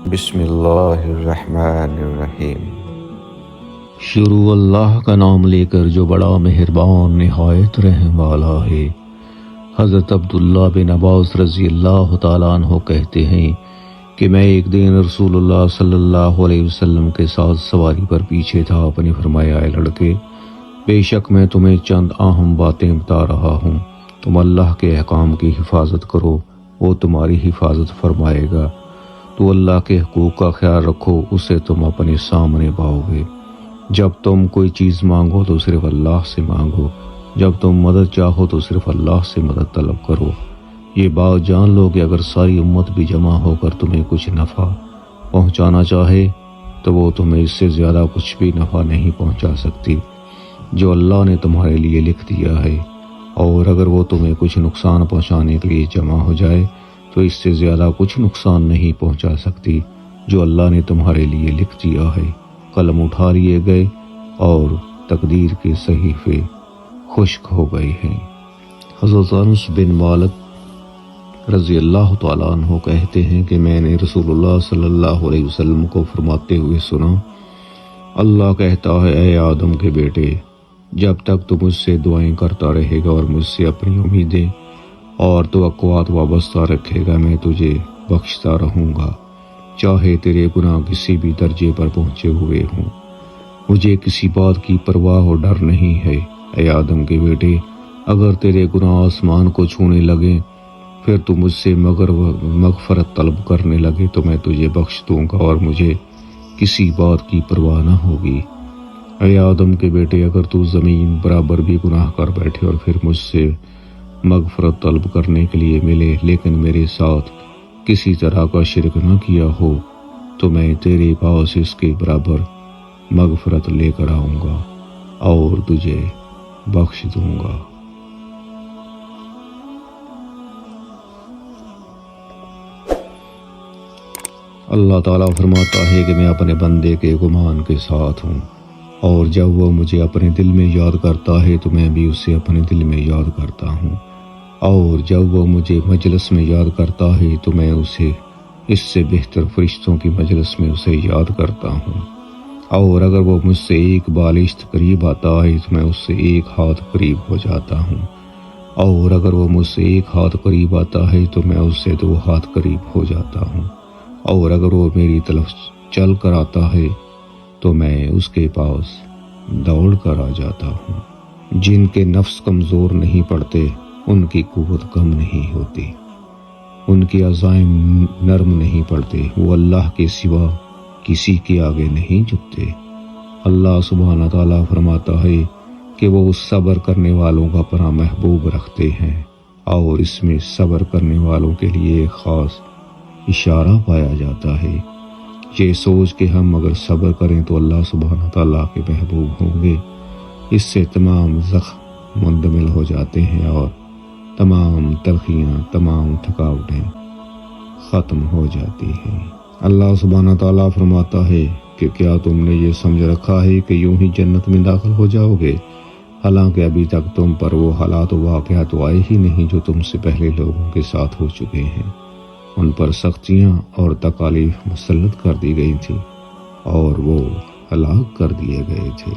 بسم اللہ الرحمن الرحیم۔ شروع اللہ کا نام لے کر جو بڑا مہربان نہایت رحم والا ہے۔ حضرت عبداللہ بن عباس رضی اللہ تعالیٰ عنہ کہتے ہیں کہ میں ایک دن رسول اللہ صلی اللہ علیہ وسلم کے ساتھ سواری پر پیچھے تھا۔ آپ نے فرمایا، اے لڑکے، بے شک میں تمہیں چند اہم باتیں بتا رہا ہوں، تم اللہ کے احکام کی حفاظت کرو، وہ تمہاری حفاظت فرمائے گا۔ تو اللہ کے حقوق کا خیال رکھو، اسے تم اپنے سامنے پاؤ گے۔ جب تم کوئی چیز مانگو تو صرف اللہ سے مانگو، جب تم مدد چاہو تو صرف اللہ سے مدد طلب کرو۔ یہ بات جان لو کہ اگر ساری امت بھی جمع ہو کر تمہیں کچھ نفع پہنچانا چاہے تو وہ تمہیں اس سے زیادہ کچھ بھی نفع نہیں پہنچا سکتی جو اللہ نے تمہارے لیے لکھ دیا ہے، اور اگر وہ تمہیں کچھ نقصان پہنچانے کے لیے جمع ہو جائے تو اس سے زیادہ کچھ نقصان نہیں پہنچا سکتی جو اللہ نے تمہارے لیے لکھ دیا ہے۔ قلم اٹھا لیے گئے اور تقدیر کے صحیفے خشک ہو گئے ہیں۔ حضرت انس بن مالک رضی اللہ تعالیٰ عنہ کہتے ہیں کہ میں نے رسول اللہ صلی اللہ علیہ وسلم کو فرماتے ہوئے سنا، اللہ کہتا ہے، اے آدم کے بیٹے، جب تک تو مجھ سے دعائیں کرتا رہے گا اور مجھ سے اپنی امیدیں اور توقعات وابستہ رکھے گا، میں تجھے بخشتا رہوں گا، چاہے تیرے گناہ کسی بھی درجے پر پہنچے ہوئے ہوں۔ مجھے کسی بات کی پرواہ اور ڈر نہیں ہے۔ اے آدم کے بیٹے، اگر تیرے گناہ آسمان کو چھونے لگیں پھر تو مجھ سے مغفرت طلب کرنے لگے تو میں تجھے بخش دوں گا اور مجھے کسی بات کی پرواہ نہ ہوگی۔ اے آدم کے بیٹے، اگر تو زمین برابر بھی گناہ کر بیٹھے اور پھر مجھ سے مغفرت طلب کرنے کے لیے ملے لیکن میرے ساتھ کسی طرح کا شرک نہ کیا ہو تو میں تیرے پاس اس کے برابر مغفرت لے کر آؤں گا اور تجھے بخش دوں گا۔ اللہ تعالیٰ فرماتا ہے کہ میں اپنے بندے کے گمان کے ساتھ ہوں، اور جب وہ مجھے اپنے دل میں یاد کرتا ہے تو میں بھی اسے اپنے دل میں یاد کرتا ہوں، اور جب وہ مجھے مجلس میں یاد کرتا ہے تو میں اسے اس سے بہتر فرشتوں کی مجلس میں اسے یاد کرتا ہوں، اور اگر وہ مجھ سے ایک بالشت قریب آتا ہے تو میں اس سے ایک ہاتھ قریب ہو جاتا ہوں، اور اگر وہ مجھ سے ایک ہاتھ قریب آتا ہے تو میں اس سے 2 ہاتھ قریب ہو جاتا ہوں، اور اگر وہ میری طرف چل کر آتا ہے تو میں اس کے پاس دوڑ کر آ جاتا ہوں۔ جن کے نفس کمزور نہیں پڑتے ان کی قوت کم نہیں ہوتی، ان کے عزائم نرم نہیں پڑتے، وہ اللہ کے سوا کسی کے آگے نہیں جھکتے۔ اللہ سبحانہ تعالیٰ فرماتا ہے کہ وہ صبر کرنے والوں کا پناہ محبوب رکھتے ہیں، اور اس میں صبر کرنے والوں کے لیے ایک خاص اشارہ پایا جاتا ہے۔ یہ سوچ کہ ہم اگر صبر کریں تو اللہ سبحانہ تعالیٰ کے محبوب ہوں گے، اس سے تمام زخم مندمل ہو جاتے ہیں اور تمام تلخیاں، تمام تھکاوٹیں ختم ہو جاتی ہیں۔ اللہ سبحانہ تعالیٰ فرماتا ہے کہ کیا تم نے یہ سمجھ رکھا ہے کہ یوں ہی جنت میں داخل ہو جاؤ گے، حالانکہ ابھی تک تم پر وہ حالات و واقعات آئے ہی نہیں جو تم سے پہلے لوگوں کے ساتھ ہو چکے ہیں۔ ان پر سختیاں اور تکالیف مسلط کر دی گئی تھیں اور وہ ہلاک کر دیے گئے تھے۔